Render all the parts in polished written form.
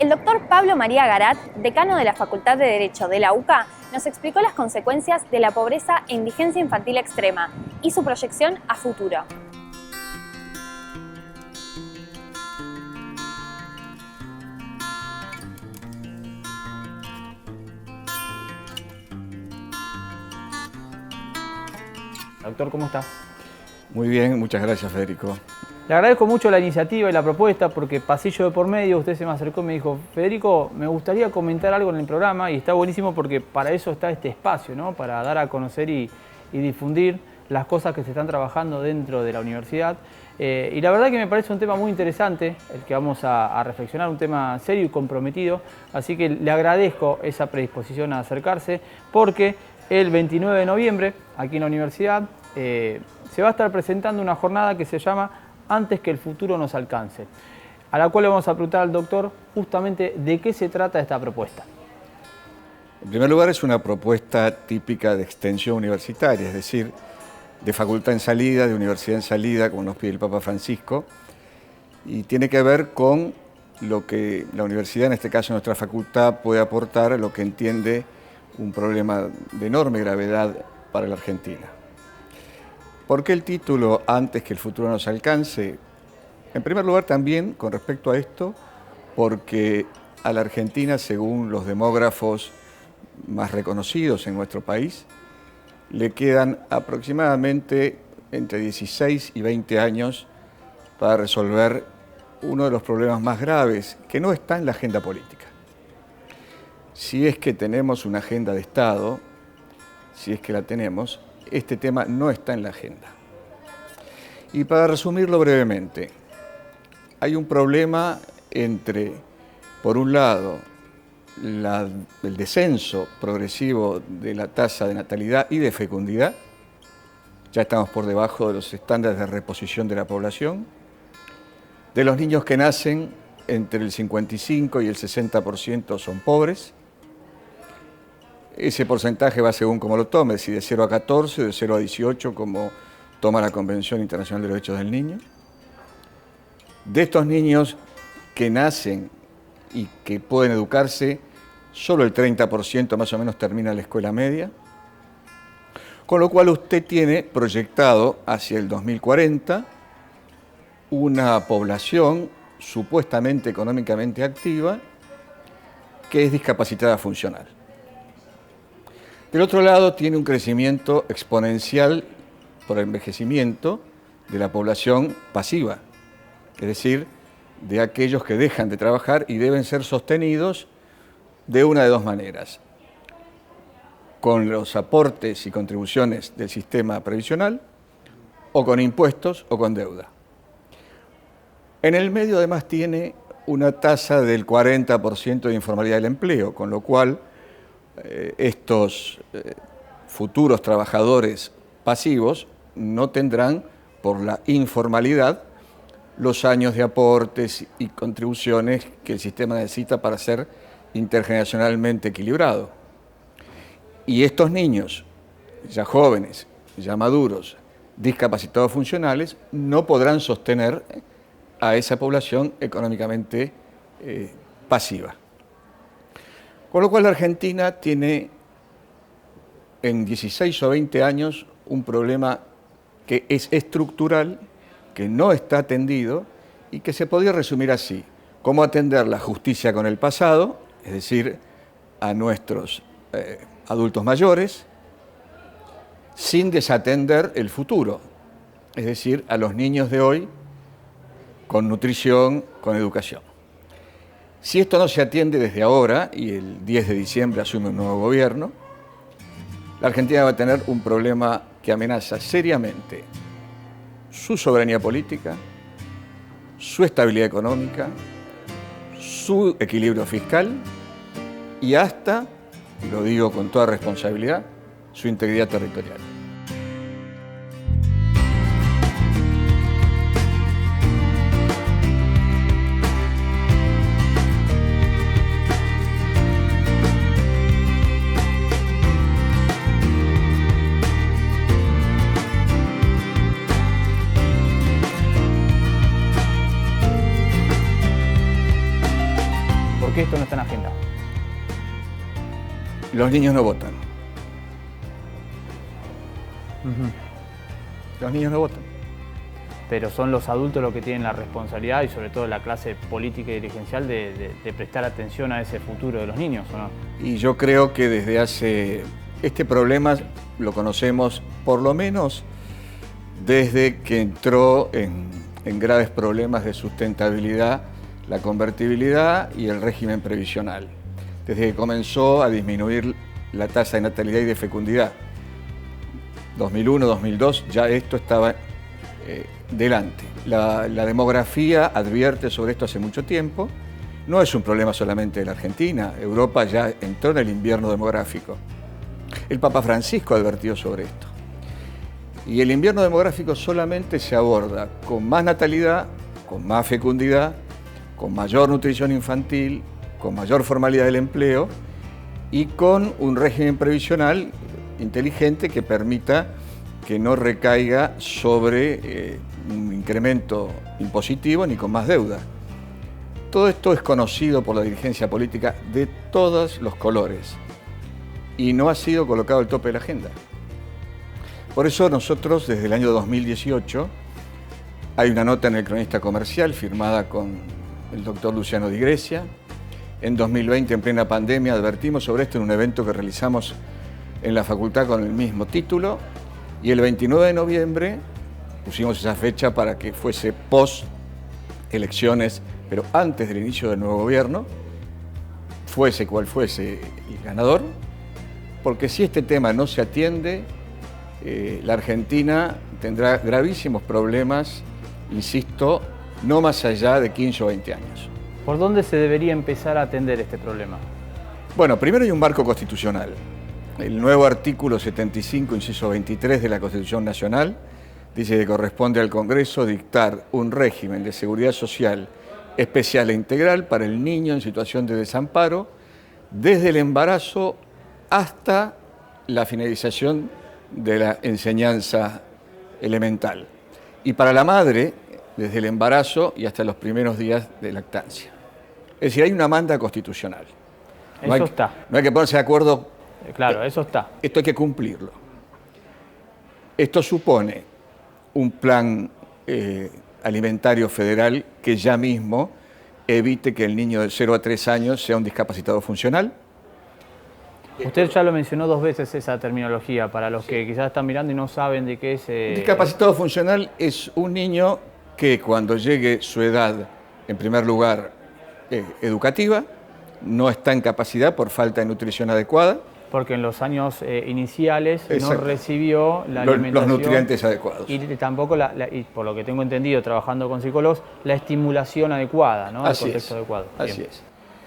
El doctor Pablo María Garat, decano de la Facultad de Derecho de la UCA, nos explicó las consecuencias de la pobreza e indigencia infantil extrema y su proyección a futuro. Doctor, ¿cómo está? Muy bien, muchas gracias, Federico. Le agradezco mucho la iniciativa y la propuesta porque pasillo de por medio usted se me acercó y me dijo: Federico, me gustaría comentar algo en el programa, y está buenísimo porque para eso está este espacio, ¿no? Para dar a conocer y difundir las cosas que se están trabajando dentro de la universidad. Y la verdad que me parece un tema muy interesante el que vamos a reflexionar, un tema serio y comprometido, así que le agradezco esa predisposición a acercarse, porque el 29 de noviembre, aquí en la universidad, se va a estar presentando una jornada que se llama Antes que el futuro nos alcance, a la cual le vamos a preguntar al doctor justamente de qué se trata esta propuesta. En primer lugar, es una propuesta típica de extensión universitaria, es decir, de facultad en salida, de universidad en salida, como nos pide el Papa Francisco, y tiene que ver con lo que la universidad, en este caso nuestra facultad, puede aportar a lo que entiende un problema de enorme gravedad para la Argentina. ¿Por qué el título Antes que el futuro nos alcance? En primer lugar, también con respecto a esto, porque a la Argentina, según los demógrafos más reconocidos en nuestro país, le quedan aproximadamente entre 16 y 20 años para resolver uno de los problemas más graves, que no está en la agenda política. Si es que tenemos una agenda de Estado, si es que la tenemos, este tema no está en la agenda. Y para resumirlo brevemente, hay un problema entre, por un lado, el descenso progresivo de la tasa de natalidad y de fecundidad. Ya estamos por debajo de los estándares de reposición de la población. De los niños que nacen, entre el 55 y el 60% son pobres. Ese porcentaje va según como lo tome, si de 0 a 14 o de 0 a 18, como toma la Convención Internacional de los Derechos del Niño. De estos niños que nacen y que pueden educarse, solo el 30% más o menos termina la escuela media. Con lo cual usted tiene proyectado hacia el 2040 una población supuestamente económicamente activa que es discapacitada funcional. Del otro lado, tiene un crecimiento exponencial por el envejecimiento de la población pasiva, es decir, de aquellos que dejan de trabajar y deben ser sostenidos de una de dos maneras: con los aportes y contribuciones del sistema previsional, o con impuestos o con deuda. En el medio, además, tiene una tasa del 40% de informalidad del empleo, con lo cual estos futuros trabajadores pasivos no tendrán, por la informalidad, los años de aportes y contribuciones que el sistema necesita para ser intergeneracionalmente equilibrado. Y estos niños, ya jóvenes, ya maduros, discapacitados funcionales, no podrán sostener a esa población económicamente pasiva. Con lo cual la Argentina tiene en 16 o 20 años un problema que es estructural, que no está atendido y que se podría resumir así: cómo atender la justicia con el pasado, es decir, a nuestros adultos mayores, sin desatender el futuro, es decir, a los niños de hoy, con nutrición, con educación. Si esto no se atiende desde ahora, y el 10 de diciembre asume un nuevo gobierno, la Argentina va a tener un problema que amenaza seriamente su soberanía política, su estabilidad económica, su equilibrio fiscal y hasta, lo digo con toda responsabilidad, su integridad territorial. qué Los niños no votan. Los niños no votan. Pero son los adultos los que tienen la responsabilidad y sobre todo la clase política y dirigencial de prestar atención a ese futuro de los niños, ¿o no? Y yo creo que desde hace... Este problema lo conocemos por lo menos desde que entró en graves problemas de sustentabilidad la convertibilidad y el régimen previsional. Desde que comenzó a disminuir la tasa de natalidad y de fecundidad. 2001, 2002, ya esto estaba delante. La demografía advierte sobre esto hace mucho tiempo. No es un problema solamente de la Argentina. Europa ya entró en el invierno demográfico. El Papa Francisco advirtió sobre esto. Y el invierno demográfico solamente se aborda con más natalidad, con más fecundidad, con mayor nutrición infantil, con mayor formalidad del empleo y con un régimen previsional inteligente que permita que no recaiga sobre un incremento impositivo ni con más deuda. Todo esto es conocido por la dirigencia política de todos los colores y no ha sido colocado al tope de la agenda. Por eso nosotros desde el año 2018 hay una nota en el Cronista Comercial firmada con el doctor Luciano Di Grecia. En 2020, en plena pandemia, advertimos sobre esto en un evento que realizamos en la facultad con el mismo título y el 29 de noviembre pusimos esa fecha para que fuese post elecciones, pero antes del inicio del nuevo gobierno, fuese cual fuese el ganador, porque si este tema no se atiende, la Argentina tendrá gravísimos problemas, insisto, no más allá de 15 o 20 años. ¿Por dónde se debería empezar a atender este problema? Bueno, primero hay un marco constitucional. El nuevo artículo 75, inciso 23 de la Constitución Nacional, dice que corresponde al Congreso dictar un régimen de seguridad social especial e integral para el niño en situación de desamparo, desde el embarazo hasta la finalización de la enseñanza elemental. Y para la madre, desde el embarazo y hasta los primeros días de lactancia. Es decir, hay una manda constitucional. Eso está. No hay que ponerse de acuerdo. Claro, eso está. Esto hay que cumplirlo. Esto supone un plan alimentario federal que ya mismo evite que el niño de 0 a 3 años sea un discapacitado funcional. Usted ya lo mencionó 2 veces esa terminología, para los que quizás están mirando y no saben de qué es... Discapacitado funcional es un niño que cuando llegue su edad, en primer lugar, educativa, no está en capacidad por falta de nutrición adecuada. Porque en los años iniciales Exacto. no recibió la alimentación... Los nutrientes adecuados. Y tampoco, y por lo que tengo entendido, trabajando con psicólogos, la estimulación adecuada, ¿no? Así el contexto es. adecuado. Así Bien. es.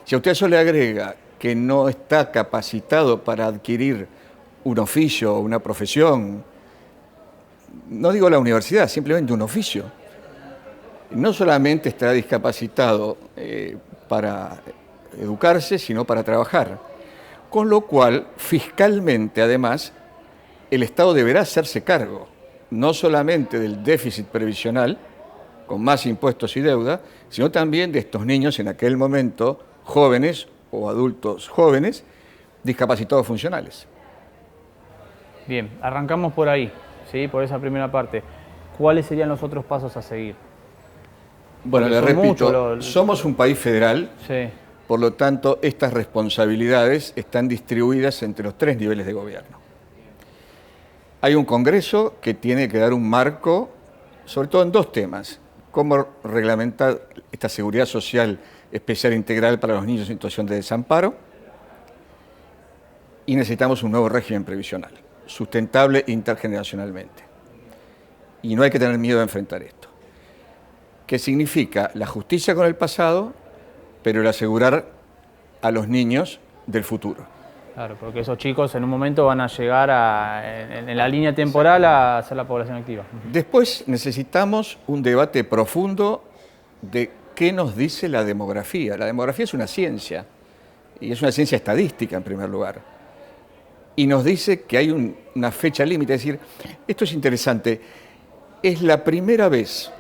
Si a usted eso le agrega que no está capacitado para adquirir un oficio o una profesión, no digo la universidad, simplemente un oficio, no solamente estará discapacitado para educarse, sino para trabajar. Con lo cual, fiscalmente, además, el Estado deberá hacerse cargo, no solamente del déficit previsional, con más impuestos y deuda, sino también de estos niños en aquel momento, jóvenes o adultos jóvenes, discapacitados funcionales. Bien, arrancamos por ahí, ¿sí? Por esa primera parte. ¿Cuáles serían los otros pasos a seguir? Bueno, Porque le son repito, muchos somos un país federal, Sí. por lo tanto, estas responsabilidades están distribuidas entre los 3 niveles de gobierno. Hay un Congreso que tiene que dar un marco, sobre todo en 2 temas. Cómo reglamentar esta seguridad social especial e integral para los niños en situación de desamparo. Y necesitamos un nuevo régimen previsional, sustentable intergeneracionalmente. Y no hay que tener miedo de enfrentar esto. Que significa la justicia con el pasado, pero el asegurar a los niños del futuro. Claro, porque esos chicos en un momento van a llegar en la línea temporal a ser la población activa. Después necesitamos un debate profundo de qué nos dice la demografía. La demografía es una ciencia, y es una ciencia estadística en primer lugar. Y nos dice que hay una fecha límite, es decir, esto es interesante, es la primera vez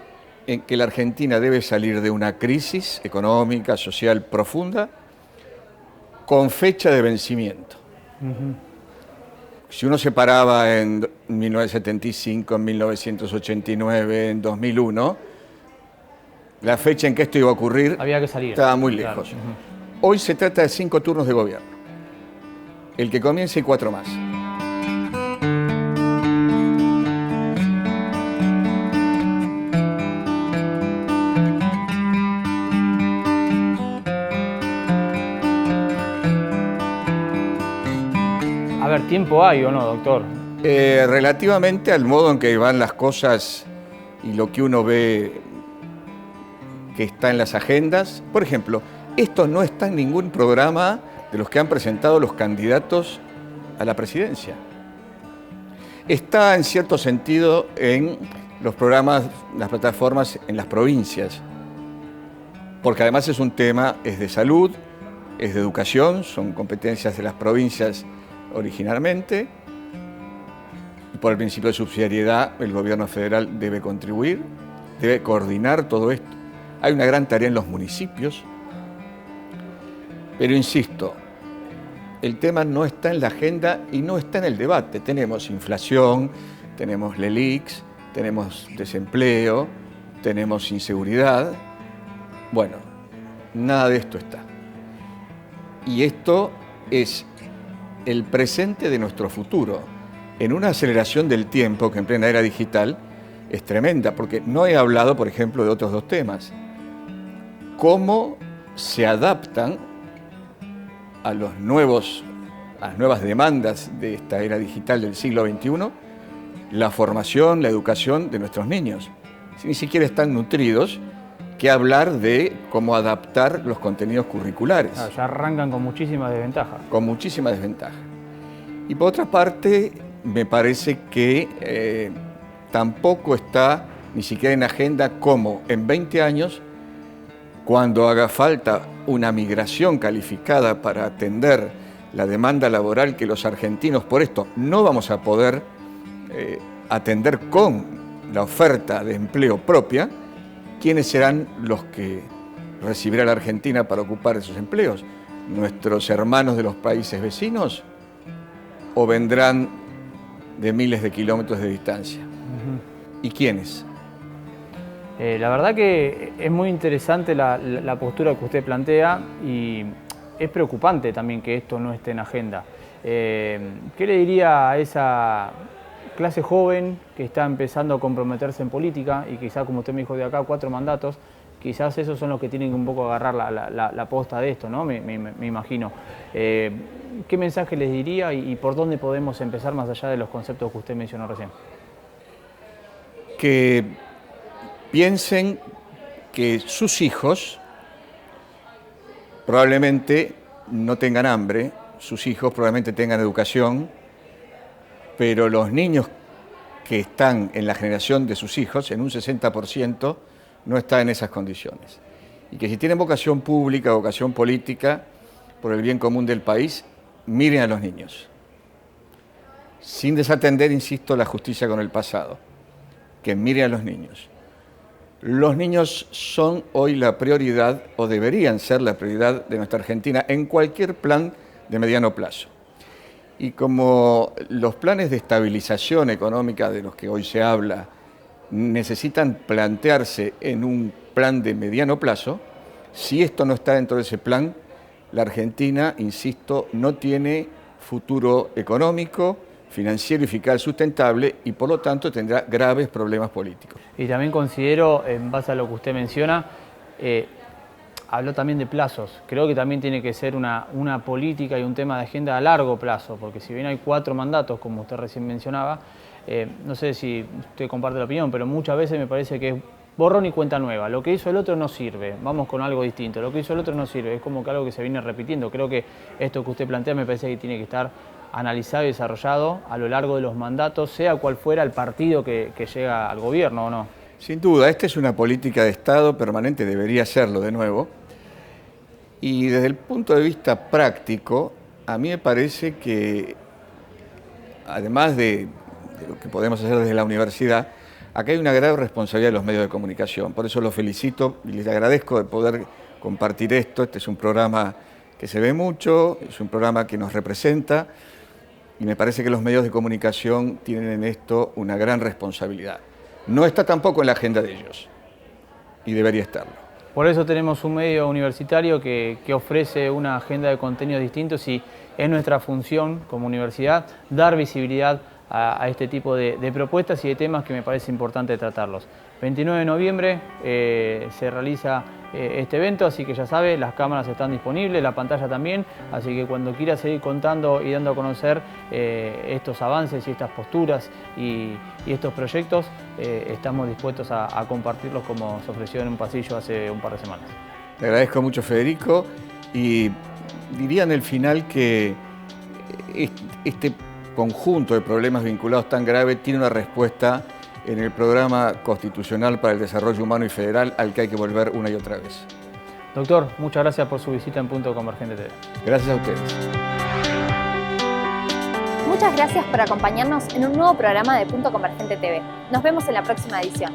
en que la Argentina debe salir de una crisis económica, social profunda, con fecha de vencimiento. Si uno se paraba en 1975, en 1989, en 2001, la fecha en que esto iba a ocurrir Había que salir. estaba muy Claro. lejos. Hoy se trata de 5 turnos de gobierno. El que comience y 4 más. A ver, ¿tiempo hay o no, doctor? Relativamente al modo en que van las cosas y lo que uno ve que está en las agendas, por ejemplo, esto no está en ningún programa de los que han presentado los candidatos a la presidencia. Está en cierto sentido en los programas, las plataformas en las provincias, porque además es un tema, es de salud, es de educación, son competencias de las provincias originalmente, y por el principio de subsidiariedad el gobierno federal debe contribuir, debe coordinar todo esto. Hay una gran tarea en los municipios, pero insisto, el tema no está en la agenda y no está en el debate. Tenemos inflación, tenemos LELIX, tenemos desempleo, tenemos inseguridad. Bueno, nada de esto está. Y esto es el presente de nuestro futuro. En una aceleración del tiempo que en plena era digital es tremenda, porque no he hablado, por ejemplo, de otros dos temas. Cómo se adaptan a las nuevas demandas de esta era digital del siglo XXI, la formación, la educación de nuestros niños. Si ni siquiera están nutridos, que hablar de cómo adaptar los contenidos curriculares. Claro, ya arrancan con muchísimas desventajas. Con muchísima desventaja. Y por otra parte, me parece que tampoco está ni siquiera en agenda cómo en 20 años, cuando haga falta una migración calificada para atender la demanda laboral que los argentinos por esto no vamos a poder atender con la oferta de empleo propia, ¿quiénes serán los que recibirá la Argentina para ocupar esos empleos? ¿Nuestros hermanos de los países vecinos? ¿O vendrán de miles de kilómetros de distancia? ¿Y quiénes? La verdad que es muy interesante la postura que usted plantea y es preocupante también que esto no esté en agenda. ¿Qué le diría a esa clase joven que está empezando a comprometerse en política y quizás, como usted me dijo de acá, 4 mandatos, quizás esos son los que tienen que un poco agarrar la posta de esto, ¿no? Me imagino. ¿Qué mensaje les diría y por dónde podemos empezar más allá de los conceptos que usted mencionó recién? Que piensen que sus hijos probablemente no tengan hambre, sus hijos probablemente tengan educación, pero los niños que están en la generación de sus hijos, en un 60%, no están en esas condiciones. Y que si tienen vocación pública, vocación política, por el bien común del país, miren a los niños. Sin desatender, insisto, la justicia con el pasado. Que miren a los niños. Los niños son hoy la prioridad, o deberían ser la prioridad de nuestra Argentina, en cualquier plan de mediano plazo. Y como los planes de estabilización económica de los que hoy se habla necesitan plantearse en un plan de mediano plazo, si esto no está dentro de ese plan, la Argentina, insisto, no tiene futuro económico, financiero y fiscal sustentable y por lo tanto tendrá graves problemas políticos. Y también considero, en base a lo que usted menciona, habló también de plazos. Creo que también tiene que ser una política y un tema de agenda a largo plazo, porque si bien hay 4 mandatos, como usted recién mencionaba, no sé si usted comparte la opinión, pero muchas veces me parece que es borrón y cuenta nueva. Lo que hizo el otro no sirve, vamos con algo distinto. Lo que hizo el otro no sirve, es como que algo que se viene repitiendo. Creo que esto que usted plantea me parece que tiene que estar analizado y desarrollado a lo largo de los mandatos, sea cual fuera el partido que llega al gobierno o no. Sin duda, esta es una política de Estado permanente, debería serlo de nuevo. Y desde el punto de vista práctico, a mí me parece que, además de lo que podemos hacer desde la universidad, acá hay una grave responsabilidad de los medios de comunicación. Por eso los felicito y les agradezco de poder compartir esto. Este es un programa que se ve mucho, es un programa que nos representa y me parece que los medios de comunicación tienen en esto una gran responsabilidad. No está tampoco en la agenda de ellos y debería estarlo. Por eso tenemos un medio universitario que ofrece una agenda de contenidos distintos y es nuestra función como universidad dar visibilidad a este tipo de propuestas y de temas que me parece importante tratarlos. 29 de noviembre se realiza este evento, así que ya sabe, las cámaras están disponibles, la pantalla también, así que cuando quiera seguir contando y dando a conocer estos avances y estas posturas y estos proyectos, estamos dispuestos a compartirlos como se ofreció en un pasillo hace un par de semanas. Le agradezco mucho, Federico, y diría en el final que este conjunto de problemas vinculados tan grave tiene una respuesta en el Programa Constitucional para el Desarrollo Humano y Federal al que hay que volver una y otra vez. Doctor, muchas gracias por su visita en Punto Convergente TV. Gracias a ustedes. Muchas gracias por acompañarnos en un nuevo programa de Punto Convergente TV. Nos vemos en la próxima edición.